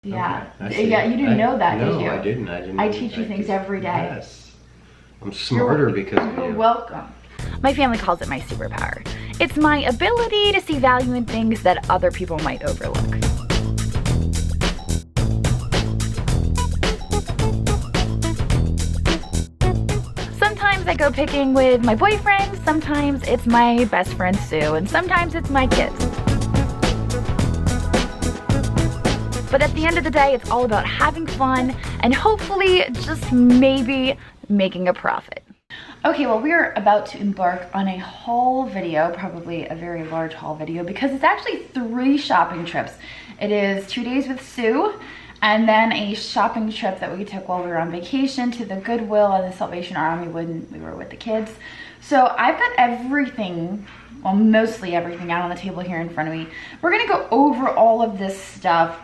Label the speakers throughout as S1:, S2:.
S1: Yeah.
S2: Okay,
S1: yeah, you didn't know that,
S2: no,
S1: did you?
S2: I didn't.
S1: I teach you things every day.
S2: Yes. I'm smarter because of you.
S1: You're welcome.
S3: My family calls it my superpower. It's my ability to see value in things that other people might overlook. Sometimes I go picking with my boyfriend, sometimes it's my best friend Sue, and sometimes it's my kids. But at the end of the day, it's all about having fun and hopefully just maybe making a profit.
S1: Okay, well, we're about to embark on a haul video, probably a very large haul video, because it's actually 3 shopping trips. It is 2 days with Sue, and then a shopping trip that we took while we were on vacation to the Goodwill and the Salvation Army when we were with the kids. So I've got everything, well, mostly everything out on the table here in front of me. We're gonna go over all of this stuff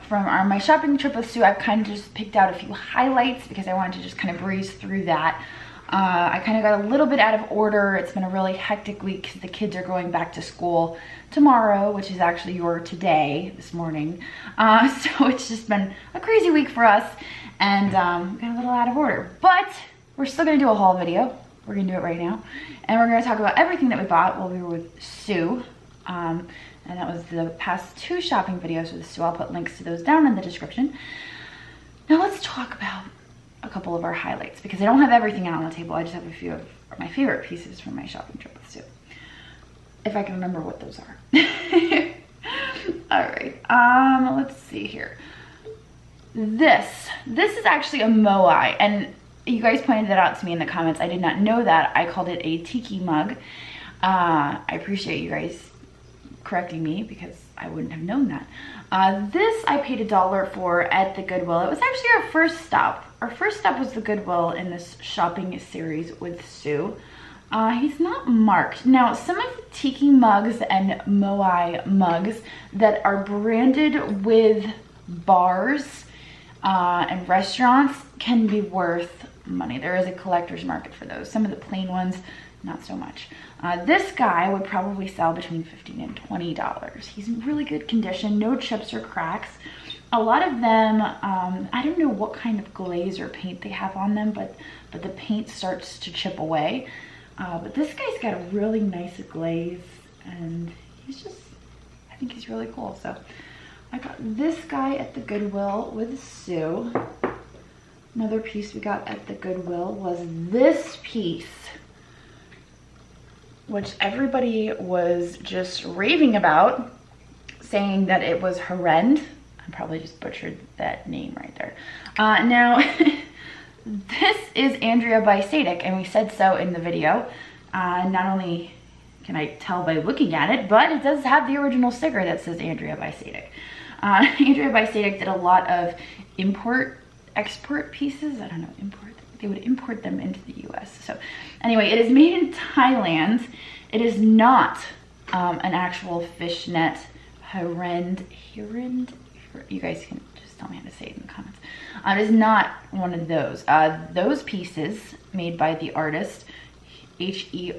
S1: from my shopping trip with Sue. I've kind of just picked out a few highlights because I wanted to just kind of breeze through that. I kind of got a little bit out of order. It's been a really hectic week because the kids are going back to school tomorrow, which is actually today, this morning. So it's just been a crazy week for us, and got a little out of order. But we're still gonna do a haul video. We're gonna do it right now. And we're gonna talk about everything that we bought while we were with Sue. And that was the past 2 shopping videos with Sue. I'll put links to those down in the description. Now let's talk about a couple of our highlights, because I don't have everything out on the table. I just have a few of my favorite pieces from my shopping trip with Sue, if I can remember what those are. All right, let's see here. This is actually a moai, and you guys pointed that out to me in the comments. I did not know that. I called it a tiki mug. I appreciate you guys correcting me because I wouldn't have known that. This I paid $1 for at the Goodwill. It was actually our first stop. Our first stop was the Goodwill in this shopping series with Sue. He's not marked. Now, some of the tiki mugs and moai mugs that are branded with bars and restaurants can be worth money. There is a collector's market for those. Some of the plain ones, not so much. This guy would probably sell between $15 and $20. He's in really good condition, no chips or cracks. A lot of them, I don't know what kind of glaze or paint they have on them, but the paint starts to chip away. But this guy's got a really nice glaze, and he's just, I think he's really cool. So I got this guy at the Goodwill with Sue. Another piece we got at the Goodwill was this piece, which everybody was just raving about, saying that it was horrend. I probably just butchered that name right there. Now, this is Andrea by Sadek, and we said so in the video. Not only can I tell by looking at it, but it does have the original sticker that says Andrea by Sadek. Andrea by Sadek did a lot of export pieces. I don't know, import. They would import them into the US. So anyway, it is made in Thailand. It is not an actual fishnet horrend. You guys can just tell me how to say it in the comments. It is not one of those. Those pieces made by the artist, H-E-R-E-N-D,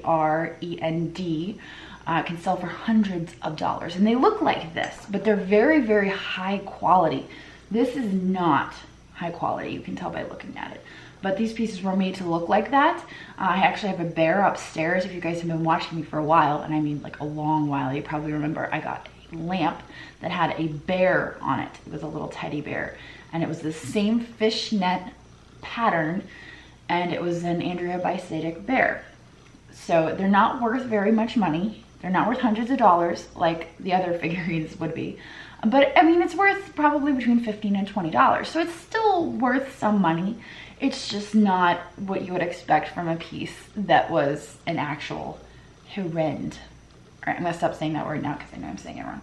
S1: can sell for hundreds of dollars. And they look like this, but they're very, very high quality. This is not high quality. You can tell by looking at it. But these pieces were made to look like that. I actually have a bear upstairs. If you guys have been watching me for a while, and I mean like a long while, you probably remember I got a lamp that had a bear on it. It was a little teddy bear. And it was the same fishnet pattern, and it was an Andrea by Sadek bear. So they're not worth very much money. They're not worth hundreds of dollars like the other figurines would be. But I mean, it's worth probably between $15 and $20. So it's still worth some money. It's just not what you would expect from a piece that was an actual horrend. All right, I'm gonna stop saying that word now because I know I'm saying it wrong.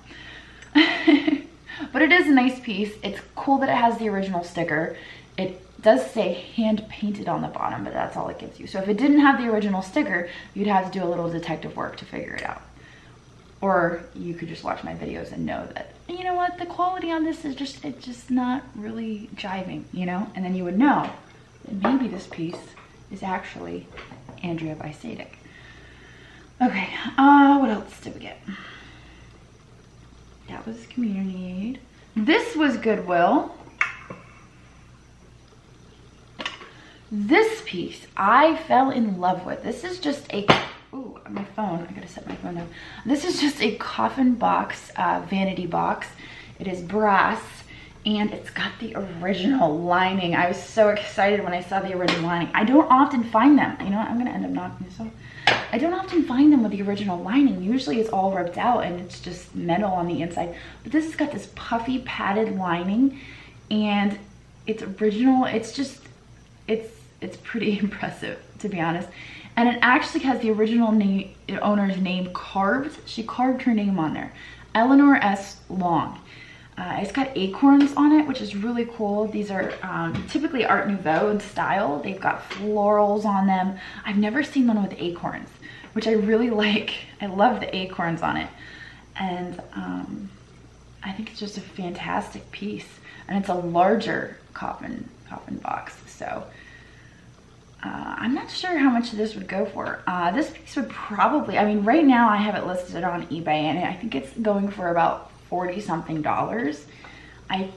S1: But it is a nice piece. It's cool that it has the original sticker. It does say hand painted on the bottom, but that's all it gives you. So if it didn't have the original sticker, you'd have to do a little detective work to figure it out. Or you could just watch my videos and know that, you know what, the quality on this is just, it's just not really jiving, you know? And then you would know that maybe this piece is actually Andrea by Sadek. Okay, what else did we get? That was community aid. This was Goodwill. This piece I fell in love with. This is just a, ooh, my phone, I gotta set my phone down. This is just a coffin box, vanity box. It is brass and it's got the original lining. I was so excited when I saw the original lining. I don't often find them. You know what, I'm gonna end up knocking this off. I don't often find them with the original lining. Usually it's all ripped out and it's just metal on the inside. But this has got this puffy padded lining and it's original. It's just, it's pretty impressive, to be honest. And it actually has the original owner's name carved. She carved her name on there, Eleanor S. Long. It's got acorns on it, which is really cool. These are typically Art Nouveau in style. They've got florals on them. I've never seen one with acorns, which I really like. I love the acorns on it. And I think it's just a fantastic piece. And it's a larger coffin box. So I'm not sure how much this would go for. This piece would probably, I mean, right now I have it listed on eBay and I think it's going for about $40 something. I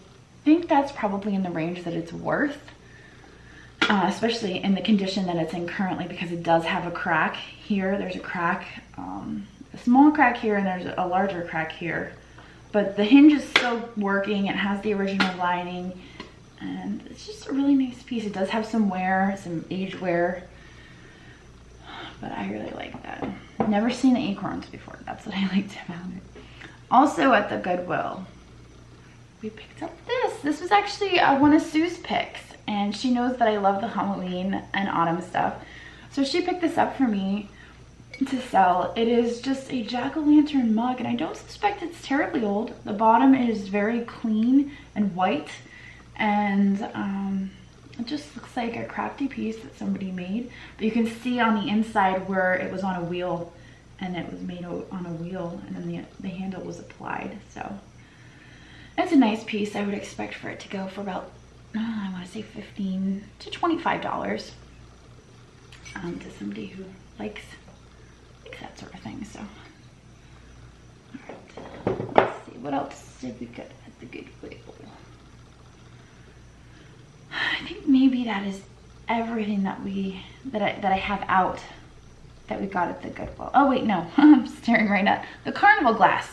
S1: think that's probably in the range that it's worth, especially in the condition that it's in currently, because it does have a crack here. There's a crack, a small crack here, and there's a larger crack here. But the hinge is still working. It has the original lining, and it's just a really nice piece. It does have some wear, some age wear, but I really like that. I've never seen the acorns before. That's what I liked about it. Also at the Goodwill, we picked up this. This was actually one of Sue's picks, and she knows that I love the Halloween and autumn stuff. So she picked this up for me to sell. It is just a jack-o'-lantern mug, and I don't suspect it's terribly old. The bottom is very clean and white, and it just looks like a crafty piece that somebody made. But you can see on the inside where it was on a wheel, and it was made on a wheel, and then the handle was applied. So it's a nice piece. I would expect for it to go for about, I want to say $15 to $25 to somebody who likes that sort of thing. So, all right, let's see, what else did we get at the Goodwill? I think maybe that is everything that I have out that we got at the Goodwill. Oh wait, no, I'm staring right at the carnival glass.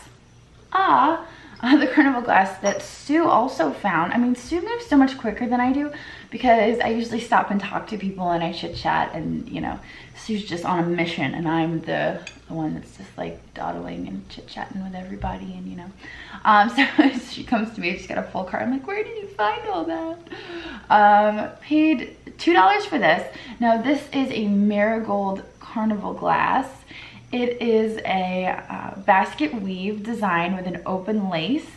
S1: The carnival glass that Sue also found. I mean, Sue moves so much quicker than I do because I usually stop and talk to people and I chit chat, and you know, Sue's just on a mission and I'm the one that's just like dawdling and chit chatting with everybody, and you know. So she comes to me, she's got a full cart. I'm like, where did you find all that? Paid $2 for this. Now this is a marigold carnival glass. It is a basket weave design with an open lace.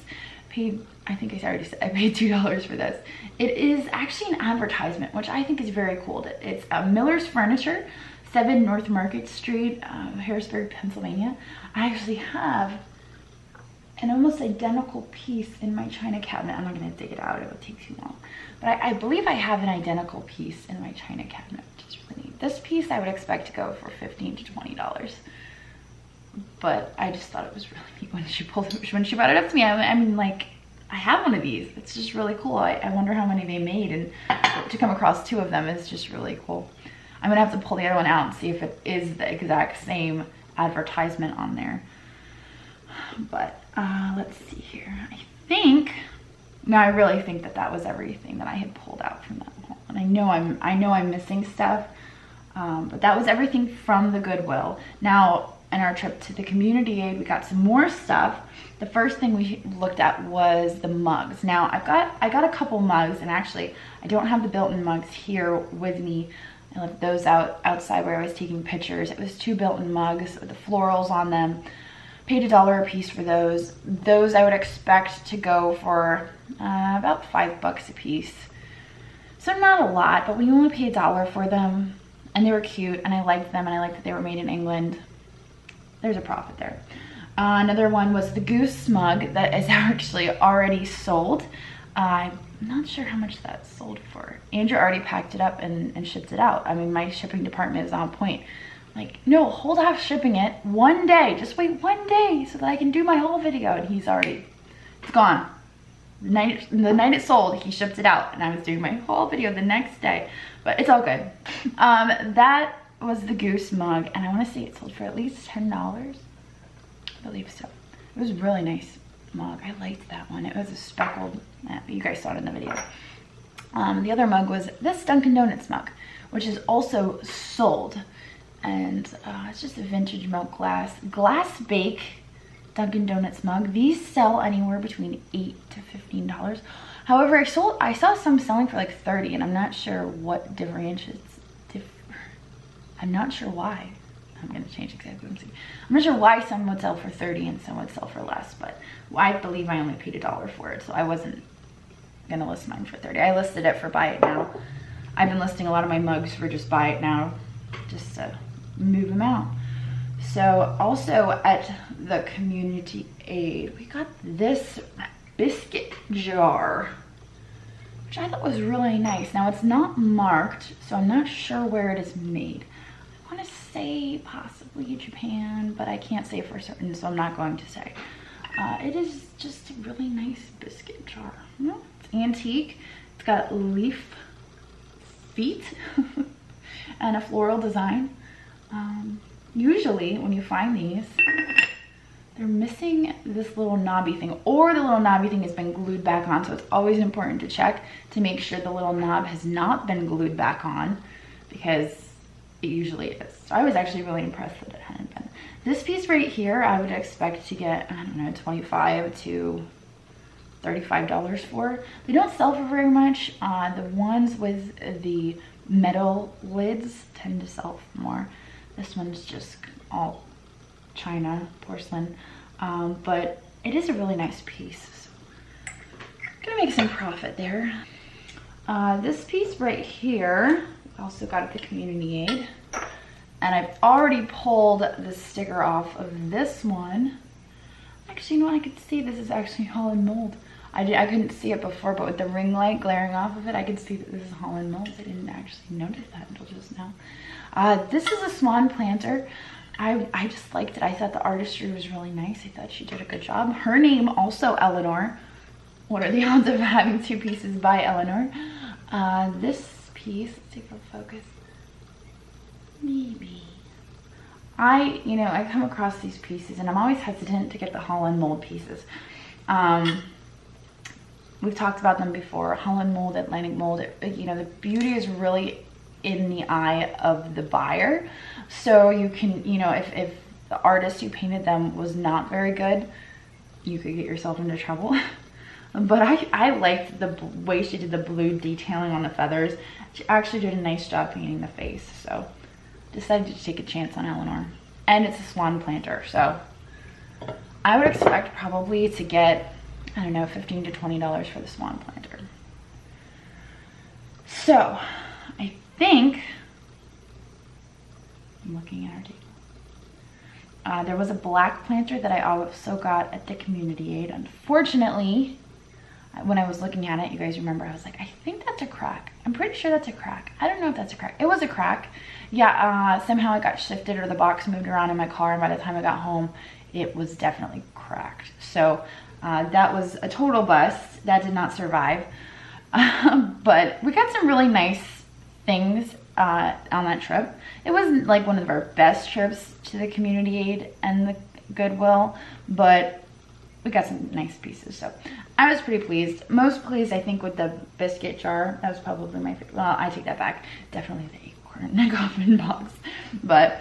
S1: Paid, I think I already said, I paid $2 for this. It is actually an advertisement, which I think is very cool. It's Miller's Furniture, 7 North Market Street, Harrisburg, Pennsylvania. I actually have an almost identical piece in my china cabinet. I'm not gonna dig it out, it would take too long. But I believe I have an identical piece in my china cabinet, which is really neat. This piece I would expect to go for $15 to $20. But I just thought it was really neat when she brought it up to me. I mean, like, I have one of these. It's just really cool. I wonder how many they made, and to come across 2 of them is just really cool. I'm gonna have to pull the other one out and see if it is the exact same advertisement on there. But let's see here. I really think that was everything that I had pulled out from that haul. And I know I'm missing stuff, but that was everything from the Goodwill. Now, in our trip to the community aid, we got some more stuff. The first thing we looked at was the mugs. Now I got a couple mugs, and actually I don't have the built-in mugs here with me. I left those outside where I was taking pictures. It was 2 built-in mugs with the florals on them. Paid $1 a piece for those. Those I would expect to go for about $5 a piece. So not a lot, but we only paid $1 for them, and they were cute, and I liked them, and I liked that they were made in England. There's a profit there. Another one was the goose mug that is actually already sold. I'm not sure how much that sold for. Andrew already packed it up and shipped it out. I mean, my shipping department is on point. Like, no, hold off shipping it 1 day. Just wait 1 day so that I can do my whole video. And he's already, it's gone. The night it sold, he shipped it out, and I was doing my haul video the next day, but it's all good. That was the Goose mug, and I want to say it sold for at least $10. I believe so. It was a really nice mug. I liked that one. It was a speckled, you guys saw it in the video. The other mug was this Dunkin' Donuts mug, which is also sold. And it's just a vintage milk glass bake Dunkin' Donuts mug. These sell anywhere between $8 to $15. However, I saw some selling for like $30, and I'm not sure what differentiates. I'm not sure why. I'm gonna change exactly what I'm saying. I'm not sure why some would sell for $30 and some would sell for less, but I believe I only paid $1 for it, so I wasn't gonna list mine for $30. I listed it for buy it now. I've been listing a lot of my mugs for just buy it now, just to move them out. So also at the community aid, we got this biscuit jar, which I thought was really nice. Now it's not marked, so I'm not sure where it is made. I want to say possibly Japan, but I can't say for certain, so I'm not going to say. It is just a really nice biscuit jar. It's antique. It's got leaf feet and a floral design. Usually when you find these, they're missing this little knobby thing, or the little knobby thing has been glued back on, so it's always important to check to make sure the little knob has not been glued back on, because it usually is. So I was actually really impressed that it hadn't been. This piece right here, I would expect to get, I don't know, $25 to $35 for. They don't sell for very much. The ones with the metal lids tend to sell for more. This one's just all china porcelain, but it is a really nice piece. So gonna make some profit there. This piece right here, also got at the community aid, and I've already pulled the sticker off of this one. Actually, you know what? I could see this is actually Holland mold. I couldn't see it before, but with the ring light glaring off of it, I could see that this is Holland mold. I didn't actually notice that until just now. This is a swan planter. I just liked it. I thought the artistry was really nice. I thought she did a good job. Her name also Eleanor. What are the odds of having two pieces by Eleanor? This piece, let's see if it'll focus. Maybe. I come across these pieces and I'm always hesitant to get the Holland mold pieces. We've talked about them before. Holland mold, Atlantic mold, the beauty is really in the eye of the buyer. So you can, if the artist who painted them was not very good, you could get yourself into trouble. But I liked the way she did the blue detailing on the feathers. She actually did a nice job painting the face, so decided to take a chance on Eleanor. And it's a swan planter, so I would expect probably to get, I don't know, $15 to $20 for the swan planter. So I think, I'm looking at our table. There was a black planter that I also got at the community aid. Unfortunately, when I was looking at it, you guys remember, I was like, I think that's a crack. I'm pretty sure that's a crack. I don't know if that's a crack. It was a crack. Yeah, somehow it got shifted or the box moved around in my car, and by the time I got home, it was definitely cracked. So that was a total bust. That did not survive. But we got some really nice things on that trip. It wasn't like one of our best trips to the community aid and the Goodwill, but we got some nice pieces. So I was pretty pleased. Most pleased, I think, with the biscuit jar. That was probably my favorite. Well, I take that back. Definitely the acorn coffin box. But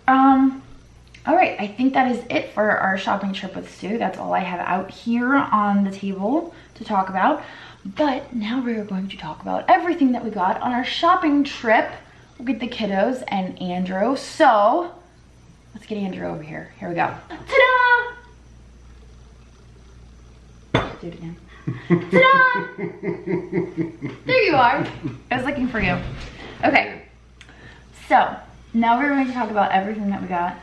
S1: all right, I think that is it for our shopping trip with Sue. That's all I have out here on the table to talk about. But now we're going to talk about everything that we got on our shopping trip with the kiddos and Andrew. So let's get Andrew over here. Here we go. Ta-da! Do it again. Ta-da! There you are. I was looking for you. Okay, so now we're going to talk about everything that we got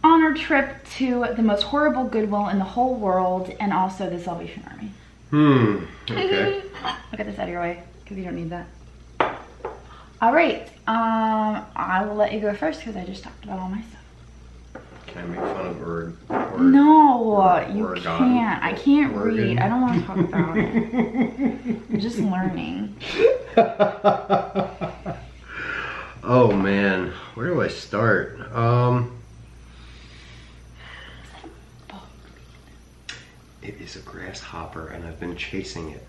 S1: on our trip to the most horrible Goodwill in the whole world, and also the Salvation Army.
S2: Okay.
S1: I'll get this out of your way because you don't need that. All right, I will let you go first because I just talked about all my stuff.
S2: Can I make fun of
S1: No, you
S2: Oregon?
S1: can't. I can't
S2: Oregon?
S1: read. I don't want to talk about it. I'm just learning.
S2: Oh man, where do I start? It is a grasshopper and I've been chasing it.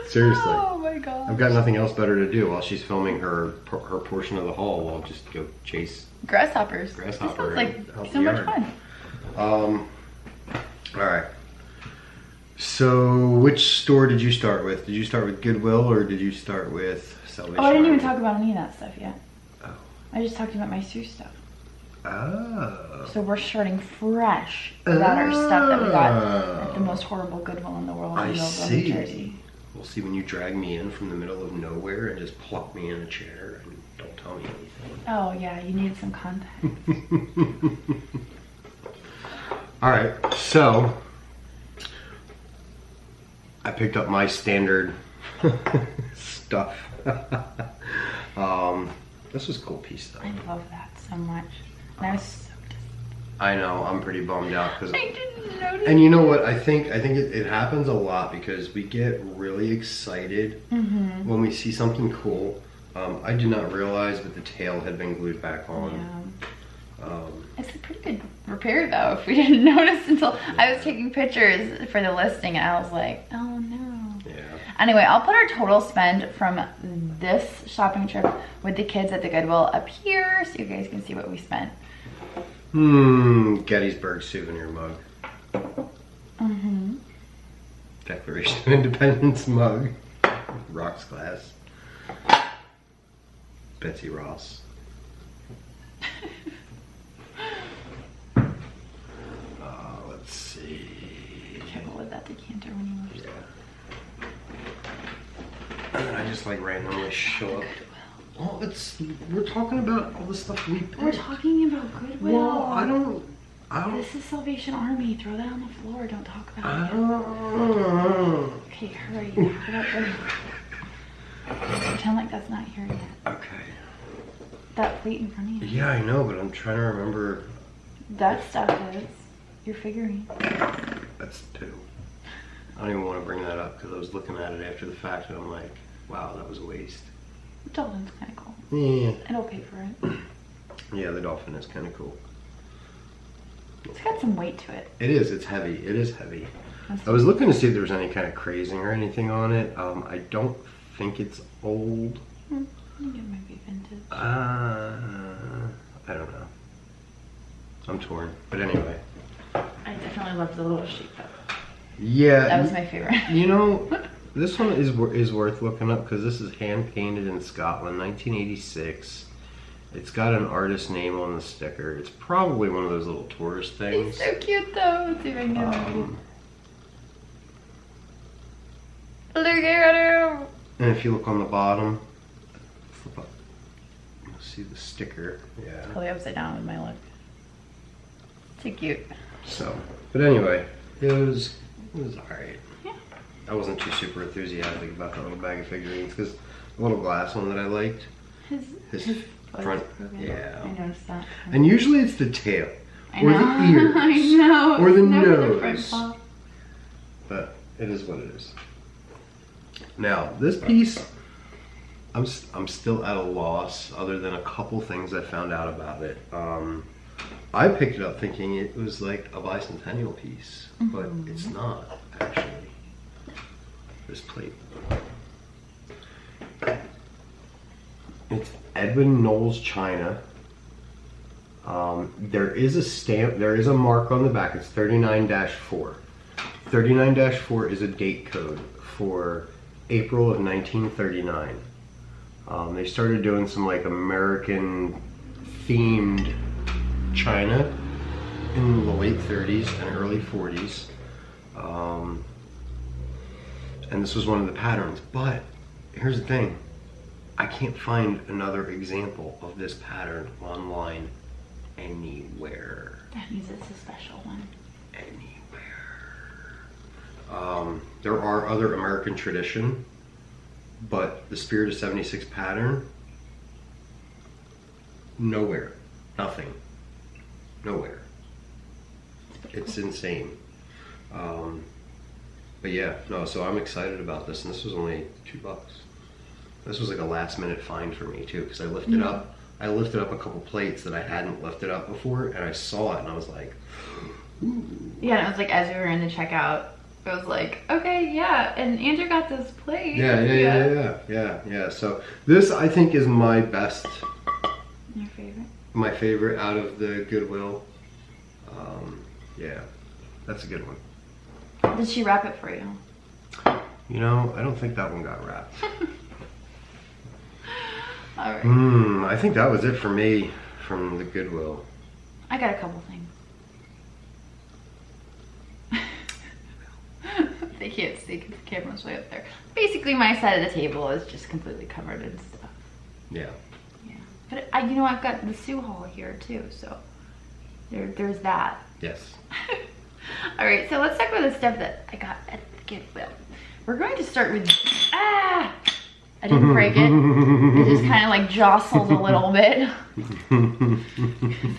S2: Seriously.
S1: Oh my god.
S2: I've got nothing else better to do while she's filming her portion of the haul. I'll just go chase
S1: Grasshoppers.
S2: grasshopper.
S1: This sounds
S2: out
S1: like
S2: the
S1: so much
S2: yard.
S1: fun.
S2: All right. So, which store did you start with? Did you start with Goodwill or did you start with Salvation
S1: Oh, I didn't even
S2: Army?
S1: talk about any of that stuff yet.
S2: Oh.
S1: I just talked about my Sue stuff.
S2: Oh.
S1: So we're starting fresh about our stuff that we got at the most horrible Goodwill in the world in Millville, New Jersey.
S2: We'll see when you drag me in from the middle of nowhere and just plop me in a chair and don't tell me anything.
S1: Oh yeah, you need some context.
S2: All right, so I picked up my standard stuff. This was a cool piece though.
S1: I love that so much. And I was so
S2: I know, I'm pretty bummed out because.
S1: I didn't notice.
S2: And you know what? I think it happens a lot because we get really excited when we see something cool. I did not realize that the tail had been glued back on.
S1: Yeah. It's a pretty good repair though, if we didn't notice until I was taking pictures for the listing and I was like, oh no.
S2: Yeah.
S1: Anyway, I'll put our total spend from this shopping trip with the kids at the Goodwill up here so you guys can see what we spent.
S2: Gettysburg souvenir mug.
S1: Mm-hmm.
S2: Declaration of Independence mug. Rocks glass. Betsy Ross. Let's see.
S1: Careful with that decanter when you move.
S2: Yeah. And then I just like randomly show up. Well, we're talking about all the stuff we picked.
S1: We're talking about Goodwill.
S2: Well, I don't.
S1: This is Salvation Army. Throw that on the floor. Don't talk about it. Okay, hurry. Talk about Goodwill. Pretend like that's not here yet.
S2: Okay.
S1: That plate in front of you.
S2: Yeah, I know, but I'm trying to remember.
S1: That stuff is your figurine.
S2: That's 2. I don't even want to bring that up because I was looking at it after the fact and I'm like, wow, that was a waste.
S1: The dolphin's kind of cool.
S2: Yeah.
S1: It'll pay for it.
S2: Yeah, the dolphin is kind of cool.
S1: It's got some weight to it.
S2: It is. It's heavy. It is heavy.
S1: That's
S2: I was looking to see if there was any kind of crazing or anything on it. I don't think it's old.
S1: I think it might be vintage.
S2: I don't know. I'm torn. But anyway.
S1: I definitely loved the little sheep though.
S2: Yeah.
S1: That was my favorite.
S2: You know, this one is worth looking up because this is hand painted in Scotland, 1986. It's got an artist name on the sticker. It's probably one of those little tourist things.
S1: He's so cute though. Let's see if I can get him. Look at him.
S2: And if you look on the bottom, flip up, you'll see the sticker. Yeah.
S1: Totally upside down with my look. Too cute.
S2: So, but anyway, it was alright.
S1: Yeah.
S2: I wasn't too super enthusiastic about that little bag of figurines because the little glass one that I liked, his front, yeah.
S1: I noticed that.
S2: And usually it's the tail
S1: I
S2: or
S1: know.
S2: the ears
S1: I know.
S2: or the
S1: It's never the front
S2: nose.
S1: paw.
S2: But it is what it is. Now this piece, I'm still at a loss other than a couple things I found out about it. I picked it up thinking it was like a bicentennial piece, but it's not actually. This plate. It's Edwin Knowles China. There is a stamp, there is a mark on the back. It's 39-4. 39-4 is a date code for April of 1939. They started doing some like American themed China in the late 30s and early 40s. And this was one of the patterns, but here's the thing. I can't find another example of this pattern online anywhere.
S1: That means it's a special one.
S2: Anywhere. There are other American tradition, but the Spirit of 76 pattern nowhere. Nothing. Nowhere. It's insane. But yeah, no, so I'm excited about this, and this was only $2. This was like a last minute find for me too, because I lifted up a couple plates that I hadn't lifted up before, and I saw it and I was like, ooh.
S1: Yeah, and it was like as we were in the checkout, it was like, okay, yeah, and Andrew got this plate.
S2: Yeah. So this, I think, is my best.
S1: Your favorite?
S2: My favorite out of the Goodwill. Yeah, that's a good one.
S1: Did she wrap it for you?
S2: You know, I don't think that one got wrapped.
S1: All right.
S2: I think that was it for me from the Goodwill.
S1: I got a couple things. They can't see because the camera's way up there. Basically, my side of the table is just completely covered in stuff.
S2: Yeah.
S1: Yeah. But you know, I've got the Sue haul here too, so there's that.
S2: Yes.
S1: All right, so let's talk about the stuff that I got at the Goodwill. We're going to start with, I didn't break it. It just kind of like jostled a little bit.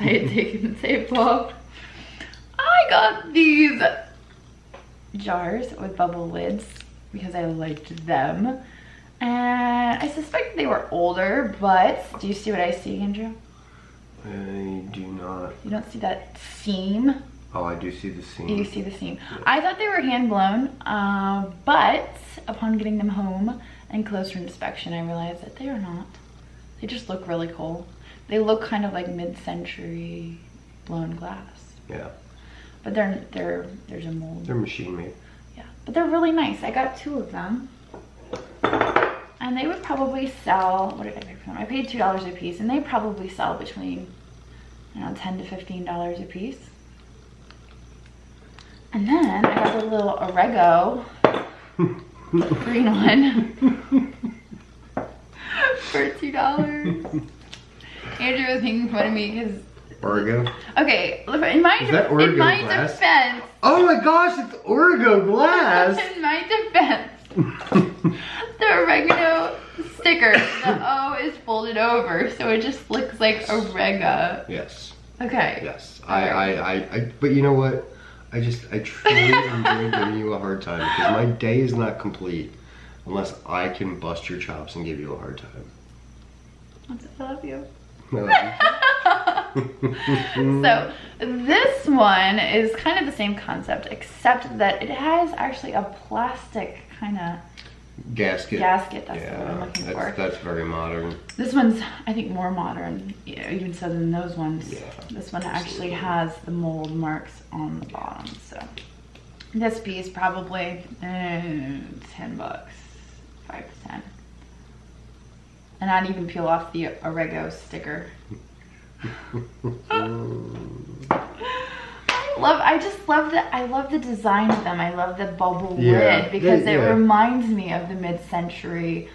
S1: I had taken the tape off. I got these jars with bubble lids because I liked them. And I suspect they were older, but do you see what I see, Andrew?
S2: I do not.
S1: You don't see that seam?
S2: Oh, I do see the seam.
S1: You see the seam. Yeah. I thought they were hand blown, but upon getting them home and closer inspection, I realized that they are not. They just look really cool. They look kind of like mid-century blown glass.
S2: Yeah.
S1: But there's a mold.
S2: They're machine made.
S1: Yeah, but they're really nice. I got 2 of them. And they would probably sell, what did I pay for them? I paid $2 a piece, and they probably sell between, you know, $10 to $15 a piece. And then I got a little Orego, green one, for $2. Andrew was making fun of me because.
S2: Orego?
S1: Okay, in my defense.
S2: Oh my gosh, it's Orego glass!
S1: In my defense, the oregano sticker, the O is folded over, so it just looks like Orego.
S2: Yes.
S1: Okay.
S2: Yes. But you know what? I truly enjoy giving you a hard time because my day is not complete unless I can bust your chops and give you a hard time.
S1: I love you.
S2: I love you.
S1: So this one is kind of the same concept, except that it has actually a plastic kind of
S2: gasket.
S1: That's the word I'm looking for.
S2: That's very modern.
S1: This one's, I think, more modern, even so than those ones.
S2: Yeah,
S1: this one actually has the mold marks on the bottom. So this piece probably $10, 5 to 10. And I'd even peel off the Orego sticker. I love the design of them. I love the bubble lid because it reminds me of the mid-century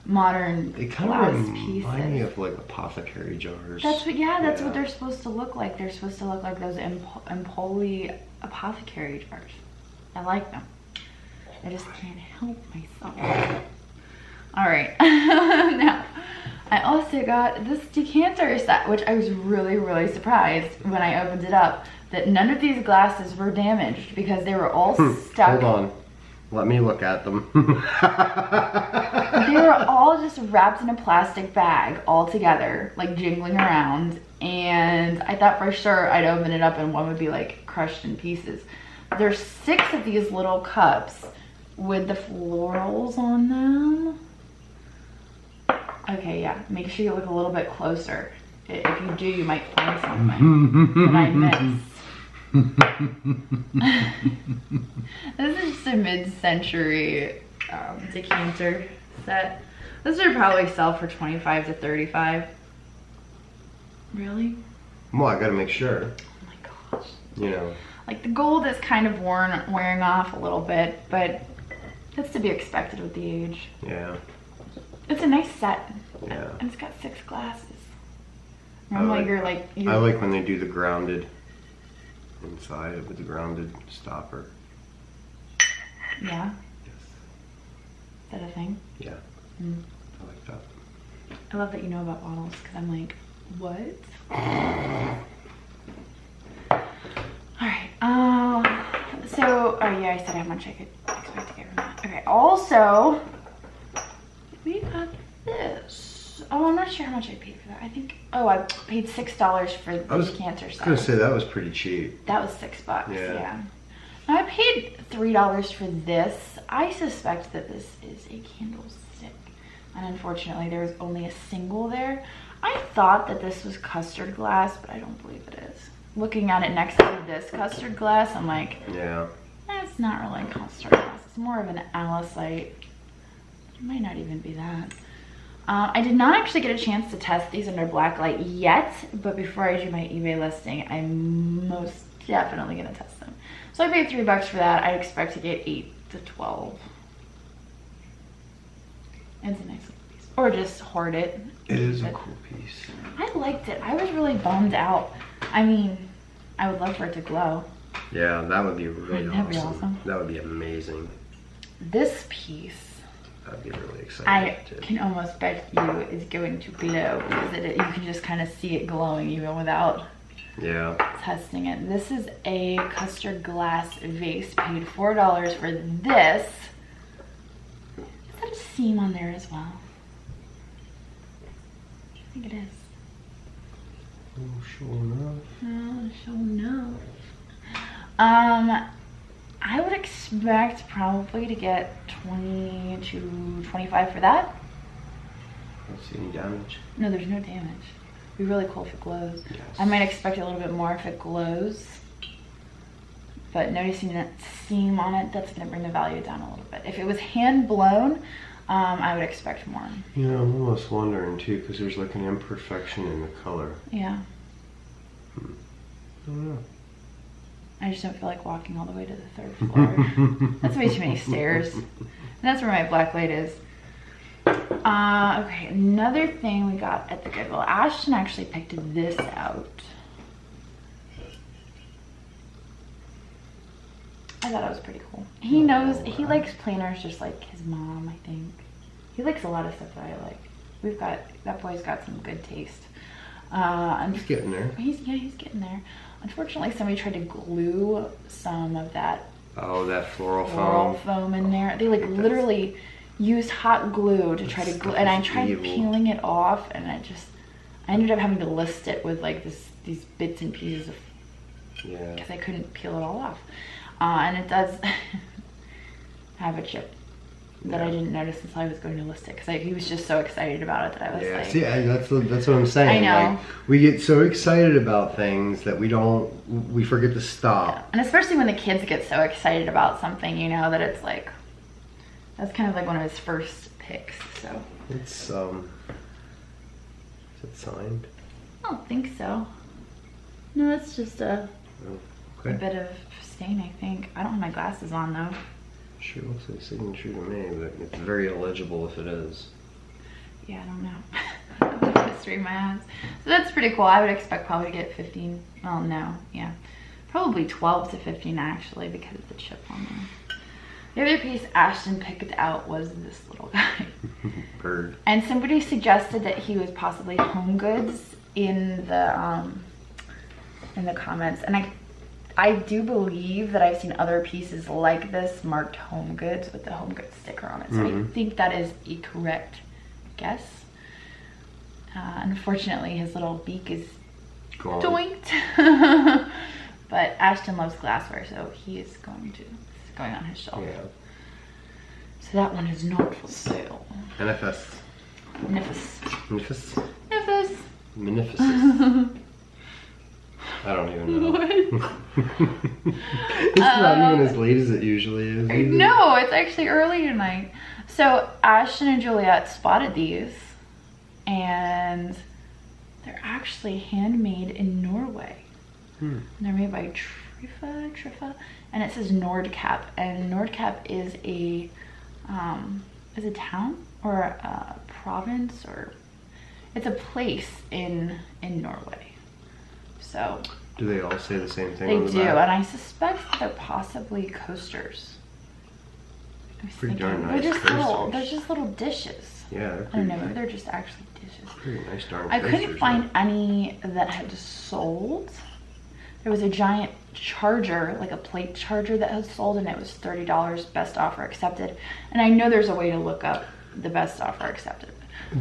S1: modern glass pieces. It kind of
S2: reminds me of like apothecary jars.
S1: That's what they're supposed to look like. They're supposed to look like those Empoli apothecary jars. I like them. I just can't help myself. All right, now I also got this decanter set, which I was really, really surprised when I opened it up that none of these glasses were damaged because they were all stuck.
S2: Hold on, let me look at them.
S1: They were all just wrapped in a plastic bag all together, like jingling around. And I thought for sure I'd open it up and one would be like crushed in pieces. There's 6 of these little cups with the florals on them. Okay, yeah, make sure you look a little bit closer. If you do, you might find something that I missed. This is just a mid-century decanter set. This would probably sell for $25 to $35. Really?
S2: Well, I gotta make sure.
S1: Oh my gosh.
S2: You know.
S1: Like the gold is kind of wearing off a little bit, but that's to be expected with the age.
S2: Yeah.
S1: It's a nice set.
S2: Yeah.
S1: And it's got 6 glasses. Normally you're like...
S2: I like when they do the grounded inside with the grounded stopper.
S1: Yeah?
S2: Yes.
S1: Is that a thing?
S2: Yeah. I like that.
S1: I love that you know about bottles because I'm like, What? Alright, so, oh yeah, I said how much I could expect to get from that. Okay, also, we got this. Oh, I'm not sure how much I paid for that. I think, oh, I paid $6 for the cancer set.
S2: I was gonna say, that was pretty cheap.
S1: That was $6, yeah. Now, I paid $3 for this. I suspect that this is a candlestick. And unfortunately, there was only a single there. I thought that this was custard glass, but I don't believe it is. Looking at it next to this custard glass, I'm like,
S2: yeah,
S1: that's not really custard glass. It's more of an alicite. It might not even be that. I did not actually get a chance to test these under black light yet, but before I do my eBay listing, I'm most definitely gonna test them. So I paid $3 for that. I expect to get 8 to 12. It's a nice little piece. Or just hoard it.
S2: It is a cool piece.
S1: I liked it. I was really bummed out. I mean, I would love for it to glow.
S2: Yeah, that would be really
S1: That'd be awesome.
S2: That would be amazing.
S1: This piece,
S2: I'd be really excited.
S1: I can almost bet you is going to glow because you can just kind of see it glowing even without testing it. This is a custard glass vase. Paid $4 for this. Is that a seam on there as well? I think it is.
S2: Oh, sure enough.
S1: Oh, sure enough. I would expect probably to get 20 to 25 for that.
S2: Don't see any damage.
S1: No, there's no damage. It'd be really cool if it glows.
S2: Yes.
S1: I might expect a little bit more if it glows. But noticing that seam on it, that's going to bring the value down a little bit. If it was hand blown, I would expect more.
S2: Yeah, I'm almost wondering too, because there's like an imperfection in the color.
S1: Yeah.
S2: I don't know.
S1: I just don't feel like walking all the way to the 3rd floor. That's way too many stairs. And that's where my black light is. Okay, another thing we got at the Goodwill. Ashton actually picked this out. I thought it was pretty cool. He knows, he likes planners just like his mom, I think. He likes a lot of stuff that I like. That boy's got some good taste.
S2: He's getting there.
S1: He's getting there. Unfortunately, somebody tried to glue some of that.
S2: Oh, that floral
S1: foam in there. They like literally used hot glue to try to glue, and I tried peeling it off, and I ended up having to list it with like these bits and pieces of, because I couldn't peel it all off. And it does have a chip that I didn't notice until I was going to list it, because he was just so excited about it that I was like...
S2: See, that's what I'm saying.
S1: I know.
S2: Like, we get so excited about things that we forget to stop.
S1: Yeah. And especially when the kids get so excited about something, you know, that it's like, that's kind of like one of his first picks, so...
S2: It's, is it signed?
S1: I don't think so. No, it's just a bit of stain, I think. I don't have my glasses on, though.
S2: Sure looks like a signature to me, but it's very illegible if it is.
S1: Yeah, I don't know. I'm mystery in my eyes. So that's pretty cool. I would expect probably to get 15. Well, no, yeah. Probably 12 to 15 actually, because of the chip on there. The other piece Ashton picked out was this little guy.
S2: Bird.
S1: And somebody suggested that he was possibly Home Goods in the comments. And I do believe that I've seen other pieces like this marked Home Goods with the Home Goods sticker on it. So I think that is a correct guess. Unfortunately, his little beak is doinked. But Ashton loves glassware, so he is going on his shelf.
S2: Yeah.
S1: So that one is not for sale.
S2: NFS.
S1: Nifus.
S2: Nifus?
S1: Nifus.
S2: Magnificent. I don't even know. It's not even as late as it usually is.
S1: No, it's actually early tonight. So Ashton and Juliet spotted these, and they're actually handmade in Norway. And they're made by Triffa, and it says Nordkapp, and Nordkapp is a town or a province, or it's a place in Norway. So
S2: do they all say the same thing?
S1: They
S2: on the
S1: do,
S2: back?
S1: and I suspect they're possibly coasters.
S2: Pretty darn nice.
S1: They're just little dishes.
S2: Yeah, they're
S1: I don't know, maybe they're just actually dishes.
S2: Pretty nice darn
S1: I couldn't find any that had sold. There was a giant charger, like a plate charger that had sold, and it was $30, best offer accepted. And I know there's a way to look up the best offer accepted.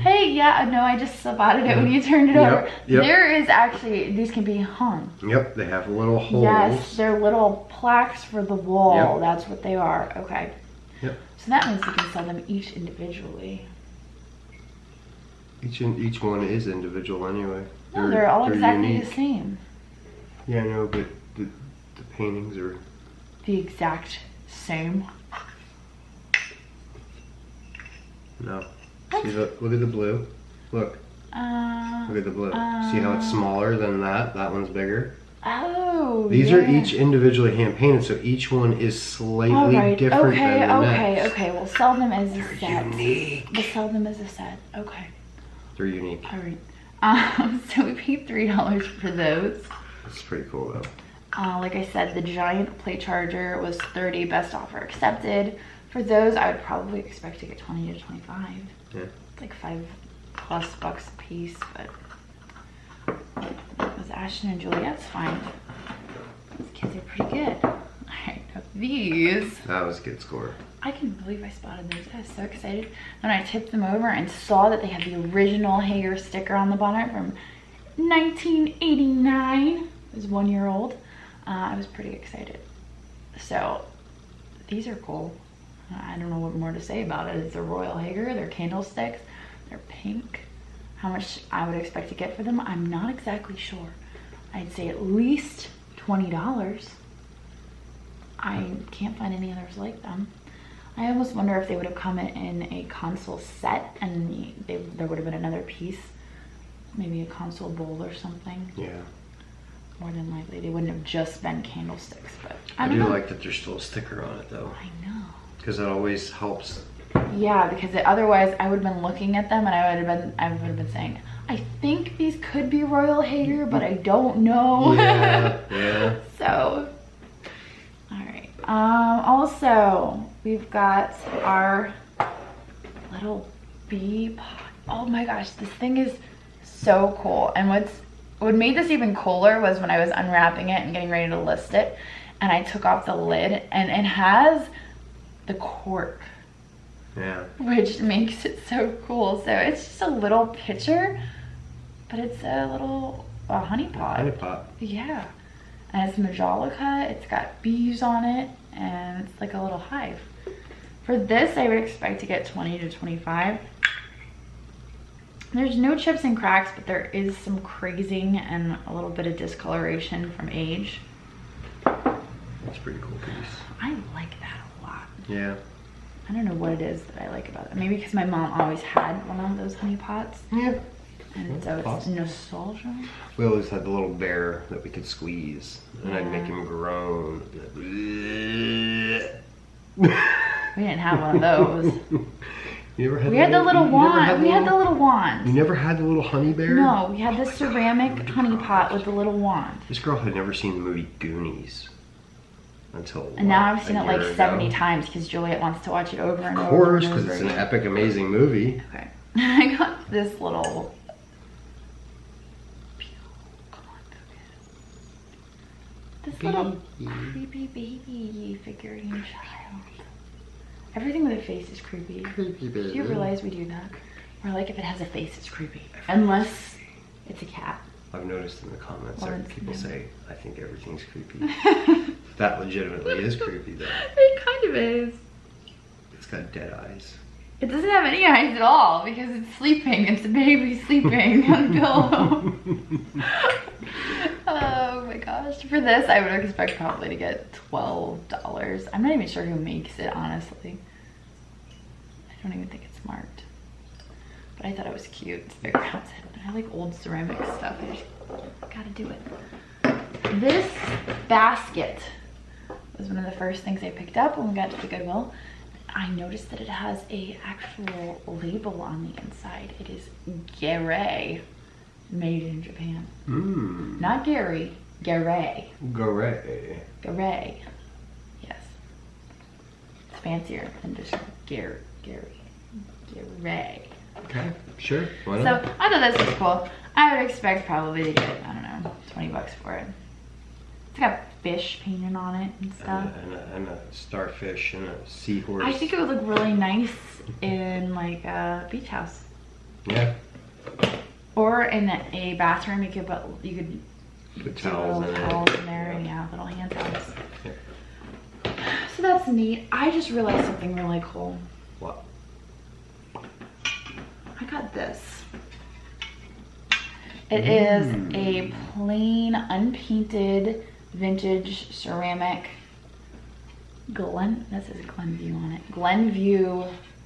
S1: Hey, yeah, no, I just spotted it when you turned it over. Yep. There is actually, these can be hung.
S2: Yep, they have little holes.
S1: Yes, they're little plaques for the wall. Yep. That's what they are. Okay.
S2: Yep.
S1: So that means you can sell them each individually.
S2: Each one is individual anyway.
S1: No, they're all exactly the same.
S2: Yeah, I know, but the paintings are
S1: the exact same.
S2: No. See, look at the blue. Look. Look at the blue. See how it's smaller than that? That one's bigger.
S1: Oh,
S2: These are each individually hand painted, so each one is slightly different than the next.
S1: Okay. We'll sell them as a set.
S2: They're unique.
S1: We'll sell them as a set. Okay.
S2: They're unique.
S1: All right. So we paid $3 for those.
S2: That's pretty cool though.
S1: Like I said, the giant plate charger was $30, best offer accepted. For those, I would probably expect to get 20 to 25.
S2: Yeah.
S1: It's like $5+ a piece, but with Ashton and Juliet's fine. These kids are pretty good. Alright, now these.
S2: That was a good score.
S1: I can't believe I spotted those. I was so excited when I tipped them over and saw that they had the original Hager sticker on the bonnet from 1989. It was 1 year old. I was pretty excited. So these are cool. I don't know what more to say about it. It's a Royal Hager. They're candlesticks. They're pink. How much I would expect to get for them, I'm not exactly sure. I'd say at least $20. I can't find any others like them. I almost wonder if they would have come in a console set and there would have been another piece. Maybe a console bowl or something.
S2: Yeah.
S1: More than likely. They wouldn't have just been candlesticks, but
S2: I do like that there's still a sticker on it though.
S1: I know.
S2: Because it always helps.
S1: Yeah, because otherwise I would have been looking at them and I would have been saying, I think these could be Royal Hager, but I don't know.
S2: Yeah.
S1: So, all right. Also, we've got our little bee pot. Oh my gosh, this thing is so cool. And what made this even cooler was when I was unwrapping it and getting ready to list it, and I took off the lid, and it has the cork.
S2: Yeah. Which
S1: makes it so cool. So it's just a little pitcher, but it's a little honey pot.
S2: Honey pot.
S1: Yeah. And it's Majolica. It's got bees on it, and it's like a little hive. For this, I would expect to get 20 to 25. There's no chips and cracks, but there is some crazing and a little bit of discoloration from age.
S2: That's a pretty cool piece.
S1: I like that a lot.
S2: Yeah.
S1: I don't know what it is that I like about it. Maybe because my mom always had one of those honey pots.
S2: Yeah.
S1: And so it's nostalgia.
S2: We always had the little bear that we could squeeze. And I'd make him groan.
S1: We didn't have one of those.
S2: You ever had
S1: we had the little wand. We had the little wand.
S2: You never had the little honey bear?
S1: No, we had this ceramic honey pot with the little wand.
S2: This girl had never seen the movie Goonies until
S1: and now I've seen it like 70 times because Juliet wants to watch it over and over.
S2: Of course, because it's an epic, amazing movie.
S1: Okay. I got this little. Come on, this little creepy baby figurine child. Everything with a face is creepy.
S2: Creepy baby.
S1: Do you realize we do that? We're like, if it has a face, it's creepy. Unless it's a cat.
S2: I've noticed in the comments that people say, I think everything's creepy. That legitimately is creepy though.
S1: It kind of is.
S2: It's got dead eyes.
S1: It doesn't have any eyes at all because it's sleeping. It's a baby sleeping on a pillow. Oh my gosh. For this, I would expect probably to get $12. I'm not even sure who makes it, honestly. I don't even think it's marked. But I thought it was cute. It's very expensive. I like old ceramic stuff. I just gotta do it. This basket was one of the first things I picked up when we got to the Goodwill. I noticed that it has a actual label on the inside. It is Gare, made in Japan. Not Gary, Gare.
S2: Gare.
S1: Gare. Yes. It's fancier than just Gary.
S2: Okay, sure. Why not?
S1: So I thought this was cool. I would expect probably to get, I don't know, 20 bucks for it. It's got fish painted on it and stuff.
S2: And a starfish and a seahorse.
S1: I think it would look really nice in like a beach house.
S2: Yeah.
S1: Or in a bathroom. You could
S2: Put towels in
S1: there. Yeah, little hand towels.
S2: Yeah.
S1: So that's neat. I just realized something really cool.
S2: What?
S1: I got this. It is a plain, unpainted, vintage ceramic this is Glenview on it. Glenview,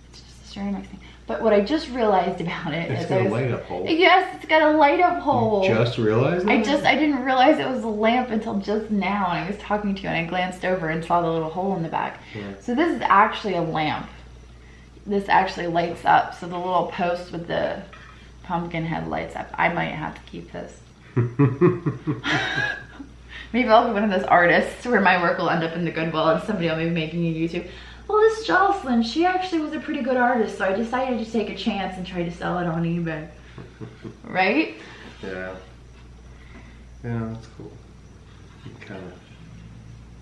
S1: it's just a ceramic thing. But what I just realized about it is
S2: it's got a light up hole.
S1: Yes, it's got a light up hole.
S2: You just realized that?
S1: I didn't realize it was a lamp until just now when I was talking to you and I glanced over and saw the little hole in the back.
S2: Yeah.
S1: So this is actually a lamp. This actually lights up. So the little post with the pumpkin head lights up. I might have to keep this. Maybe I'll be one of those artists where my work will end up in the Goodwill and somebody will be making a YouTube. Well, this Jocelyn, she actually was a pretty good artist, so I decided to take a chance and try to sell it on eBay. Right?
S2: Yeah. Yeah, that's cool. You can kind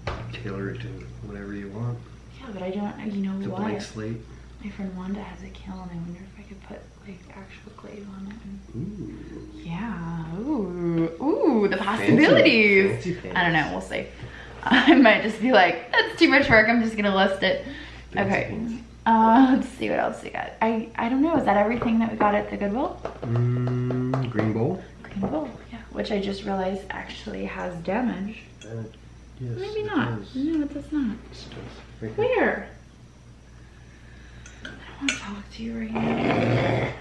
S2: of tailor it to whatever you want.
S1: Yeah, but I don't, you know
S2: It's a
S1: what?
S2: blank slate.
S1: My friend Wanda has a kiln. I wonder if I could put like actual glaze on it.
S2: Ooh.
S1: Yeah. Ooh, the possibilities.
S2: Fancy.
S1: I don't know. We'll see. I might just be like, that's too much work. I'm just gonna list it. Okay. Let's see what else we got. I don't know. Is that everything that we got at the Goodwill?
S2: Green bowl.
S1: Green bowl. Yeah. Which I just realized actually has damage.
S2: Yes,
S1: Maybe
S2: it
S1: not.
S2: does.
S1: No, it does not.
S2: Yes, it does. Right here.
S1: Where? I want to talk to you right now.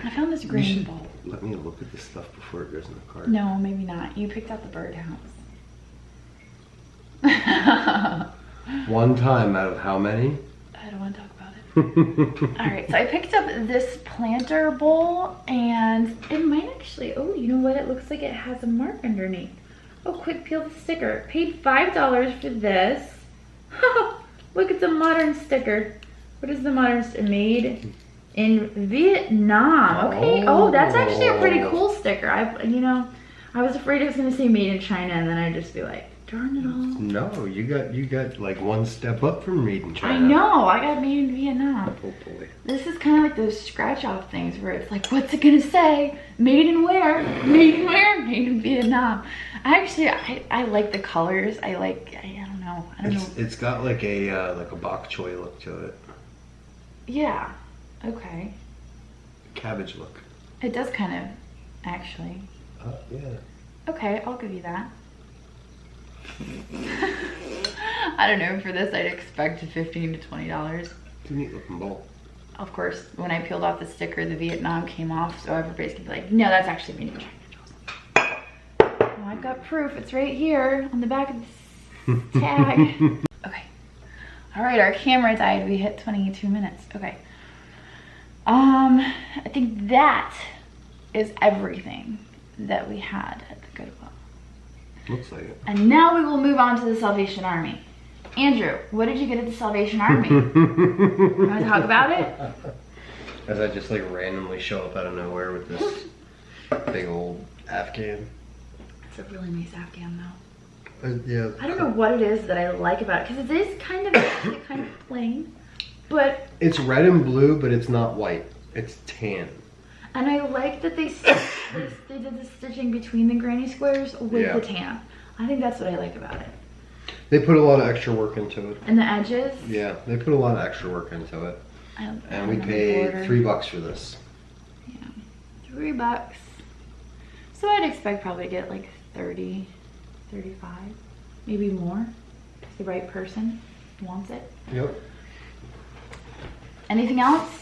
S1: I found this green bowl.
S2: Let me look at this stuff before it goes in the cart.
S1: No, maybe not. You picked out the birdhouse.
S2: One time out of how many?
S1: I don't want to talk about it. All right, so I picked up this planter bowl, and it might actually. Oh, you know what? It looks like it has a mark underneath. Oh, quick peel the sticker. Paid $5 for this. Look, it's a modern sticker. What is the modern sticker? Made in Vietnam. Okay. Oh, that's actually a pretty cool sticker. I was afraid it was gonna say made in China, and then I'd just be like, darn it all.
S2: No, you got like one step up from made in China.
S1: I know. I got made in Vietnam.
S2: Oh boy.
S1: This is kind of like those scratch off things where it's like, what's it gonna say? Made in where? Made in where? Made in Vietnam. I like the colors. I don't know.
S2: It's got like a bok choy look to it.
S1: Yeah. Okay.
S2: Cabbage look.
S1: It does kind of, actually.
S2: Yeah.
S1: Okay, I'll give you that. I don't know. For this, I'd expect $15 to $20.
S2: It's a neat looking bowl.
S1: Of course, when I peeled off the sticker, the Vietnam came off, so everybody's gonna be like, no, that's actually made in China. Well, I've got proof. It's right here on the back of this tag. Okay. All right, our camera died. We hit 22 minutes. Okay. I think that is everything that we had at the Goodwill.
S2: Looks like it.
S1: And now we will move on to the Salvation Army. Andrew, what did you get at the Salvation Army? You want to talk about it?
S2: As I just like randomly show up out of nowhere with this big old Afghan.
S1: It's a really nice Afghan though.
S2: Yeah.
S1: I don't know what it is that I like about it, because it is kind of plain, but...
S2: It's red and blue, but it's not white. It's tan.
S1: And I like that they did the stitching between the granny squares with the tan. I think that's what I like about it.
S2: They put a lot of extra work into it.
S1: And the edges?
S2: Yeah, they put a lot of extra work into it. And we paid $3 for this.
S1: Yeah, $3. So I'd expect probably to get like 30, 35, maybe more. If the right person wants it.
S2: Yep.
S1: Anything else?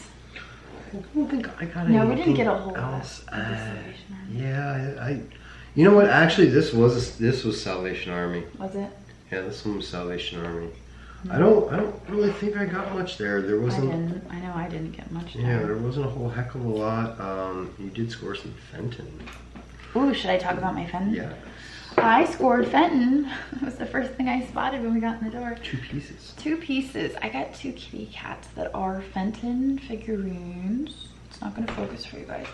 S2: I don't think I got
S1: No,
S2: anything
S1: we didn't get a whole
S2: else.
S1: lot of the Salvation Army.
S2: Yeah, you know what? Actually, this was Salvation Army.
S1: Was it?
S2: Yeah, this one was Salvation Army. I don't really think I got much there. There wasn't.
S1: I know I didn't get much there.
S2: Yeah, there wasn't a whole heck of a lot. You did score some Fenton.
S1: Ooh, should I talk about my Fenton?
S2: Yeah.
S1: I scored Fenton. That was the first thing I spotted when we got in the door.
S2: 2 pieces.
S1: 2 pieces. I got 2 kitty cats that are Fenton figurines. It's not gonna focus for you guys.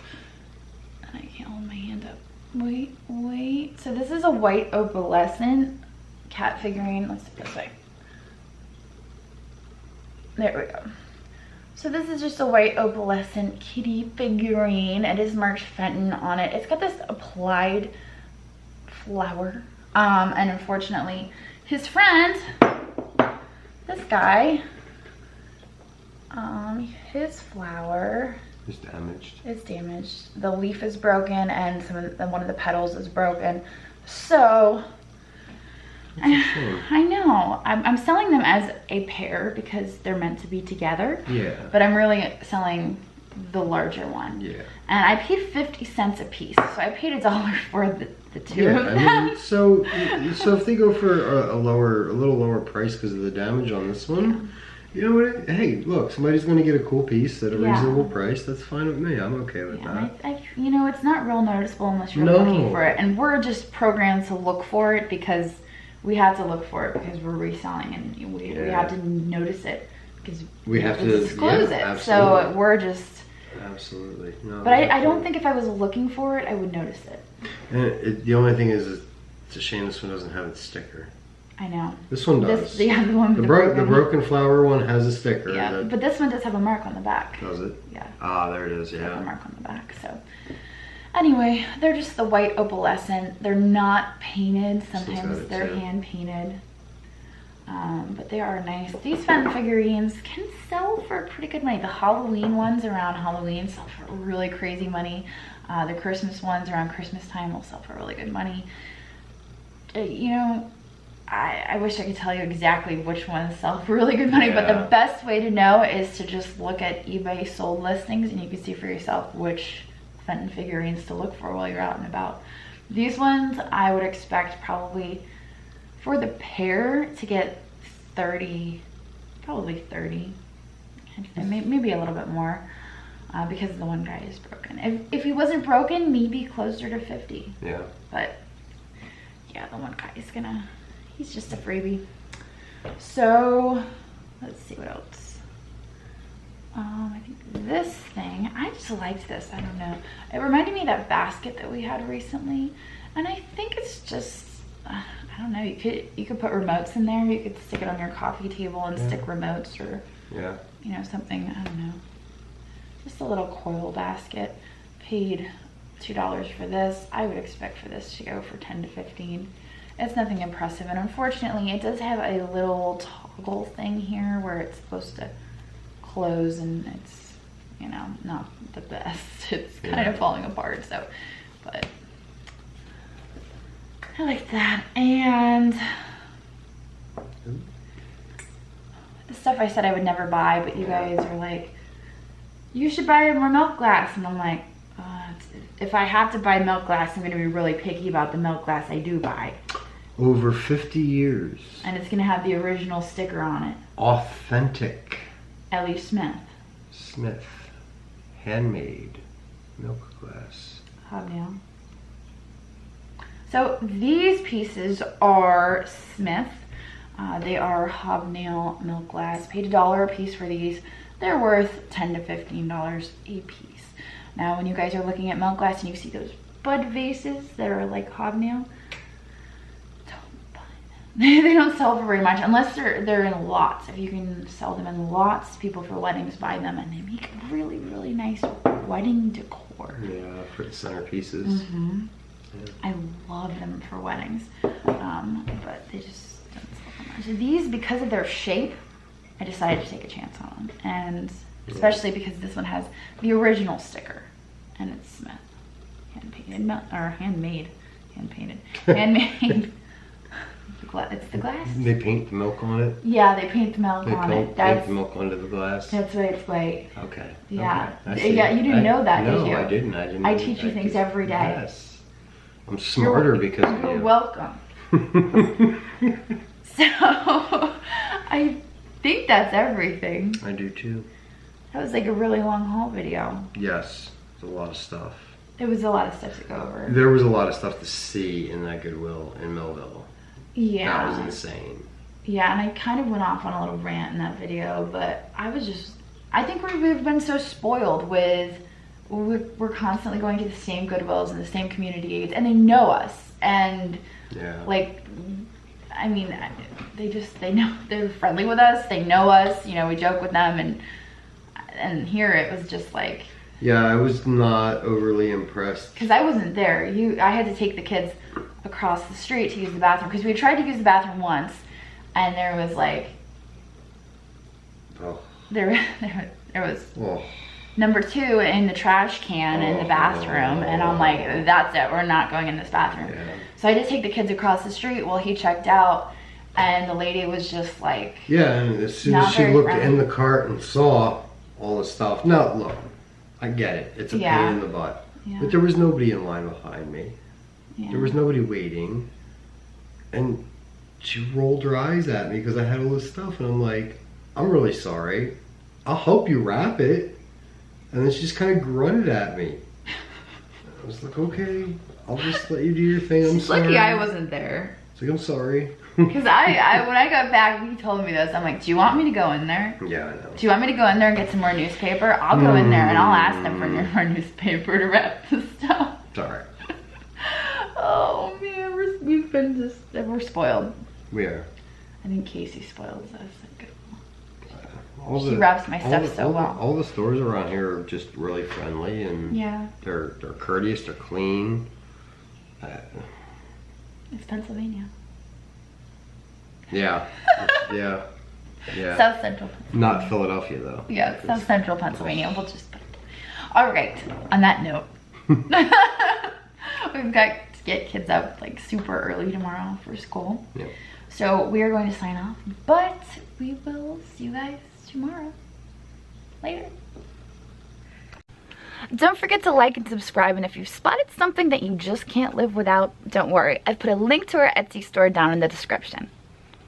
S1: And I can't hold my hand up. Wait. So this is a white opalescent cat figurine. Let's do it this way. There we go. So this is just a white opalescent kitty figurine. It is marked Fenton on it. It's got this applied flower. And unfortunately, his friend, this guy, his flower is damaged. The leaf is broken and one of the petals is broken. So I know. I'm selling them as a pair because they're meant to be together.
S2: Yeah.
S1: But I'm really selling the larger one.
S2: Yeah.
S1: And I paid 50 cents a piece. So I paid $1 for the 2 of them.
S2: I mean, so if they go for a little lower price because of the damage on this one, you know what? Hey, look, somebody's going to get a cool piece at a reasonable price. That's fine with me. I'm okay with that.
S1: You know, it's not real noticeable unless you're looking for it. And we're just programmed to look for it because we have to look for it because we're reselling and we have to notice it because
S2: we have to
S1: disclose it.
S2: Absolutely.
S1: So we're just...
S2: Absolutely. No,
S1: but I don't think if I was looking for it, I would notice it.
S2: And the only thing is it's a shame this one doesn't have its sticker.
S1: I know.
S2: This one does.
S1: The one with
S2: the broken flower one has a sticker.
S1: Yeah, but this one does have a mark on the back.
S2: Does it?
S1: Yeah.
S2: Ah, there it is, yeah.
S1: There's a mark on the back, so. Anyway, they're just the white opalescent. They're not painted. Sometimes they're hand painted. But they are nice. These Fenton figurines can sell for pretty good money. The Halloween ones around Halloween sell for really crazy money. The Christmas ones around Christmas time will sell for really good money. You know, I wish I could tell you exactly which ones sell for really good money, but the best way to know is to just look at eBay sold listings and you can see for yourself which Fenton figurines to look for while you're out and about. These ones I would expect probably for the pair to get 30, probably 30, maybe a little bit more because the one guy is broken. If he wasn't broken, maybe closer to 50.
S2: Yeah.
S1: But yeah, the one guy is he's just a freebie. So let's see what else. I think this thing, I just liked this. I don't know. It reminded me of that basket that we had recently. And I think it's just, I don't know, you could put remotes in there. You could stick it on your coffee table and stick remotes or, you know, something, I don't know. Just a little coil basket. Paid $2 for this. I would expect for this to go for 10 to 15. It's nothing impressive. And unfortunately, it does have a little toggle thing here where it's supposed to close and it's, you know, not the best. It's kind of falling apart, so, but I like that. And the stuff I said I would never buy, but you guys are like, you should buy more milk glass. And I'm like, if I have to buy milk glass, I'm going to be really picky about the milk glass I do buy.
S2: Over 50 years.
S1: And it's going to have the original sticker on it.
S2: Authentic.
S1: Ellie Smith.
S2: Smith. Handmade. Milk glass.
S1: Hobnail. So these pieces are Smith. They are hobnail milk glass. Paid $1 a piece for these. They're worth $10 to $15 a piece. Now when you guys are looking at milk glass and you see those bud vases that are like hobnail, don't buy them. They don't sell for very much unless they're in lots. If you can sell them in lots, people for weddings buy them and they make really, really nice wedding decor.
S2: Yeah, for the centerpieces. Yeah.
S1: I love them for weddings, but they just don't sell for much. These, because of their shape, I decided to take a chance on them, and especially because this one has the original sticker, and it's Smith, hand-painted, or handmade, hand-painted, handmade. It's the glass.
S2: They paint the milk on it?
S1: Yeah, they paint the milk on it.
S2: Paint the milk onto the glass?
S1: That's why it's white.
S2: Okay.
S1: Yeah.
S2: Okay.
S1: Yeah, you didn't know that, did you?
S2: No, I didn't.
S1: I teach you things every day.
S2: Yes. I'm smarter because of you.
S1: You're welcome. So, I think that's everything.
S2: I do too.
S1: That was like a really long haul video.
S2: Yes, it's a lot of stuff.
S1: It was a lot of stuff to go over.
S2: There was a lot of stuff to see in that Goodwill in Millville.
S1: Yeah.
S2: That was insane.
S1: Yeah, and I kind of went off on a little rant in that video, but I think we've been so spoiled with, we're constantly going to the same Goodwills and the same communities, and they know us, and
S2: yeah,
S1: like, I mean, they know, they're friendly with us, they know us, you know, we joke with them, and here it was just like,
S2: yeah, I was not overly impressed.
S1: because I wasn't there. I had to take the kids across the street to use the bathroom, because we tried to use the bathroom once, and there was like,
S2: oh.
S1: there was
S2: Oh.
S1: number 2 in the trash can in the bathroom, and I'm like, that's it, we're not going in this bathroom.
S2: Yeah.
S1: So I just take the kids across the street while he checked out, and the lady was just like,
S2: yeah, and as soon as she looked in the cart and saw all the stuff, now look, I get it, it's a pain in the butt, but there was nobody in line behind me. There was nobody waiting, and she rolled her eyes at me because I had all this stuff, and I'm like, I'm really sorry, I'll help you wrap it. And then she just kind of grunted at me. I was like, okay, I'll just let you do your thing. I'm sorry.
S1: Lucky I wasn't there.
S2: It's like, I'm sorry.
S1: Because I when I got back, he told me this. I'm like, do you want me to go in there?
S2: Yeah, I know.
S1: Do you want me to go in there and get some more newspaper? I'll go in there and I'll ask them for more newspaper to wrap the stuff.
S2: It's all right.
S1: Oh man, we're spoiled.
S2: We are.
S1: I think Casey spoils us.
S2: She
S1: wraps my stuff so well.
S2: All the stores around here are just really friendly, and they're courteous, they're clean.
S1: It's Pennsylvania.
S2: Yeah, yeah, yeah.
S1: South Central.
S2: Not Philadelphia though.
S1: Yeah, it's South Central Pennsylvania. We'll just put it. All right. On that note, we've got to get kids up like super early tomorrow for school.
S2: Yeah.
S1: So we are going to sign off, but we will see you guys tomorrow. Later.
S3: Don't forget to like and subscribe, and if you've spotted something that you just can't live without, don't worry. I've put a link to our Etsy store down in the description.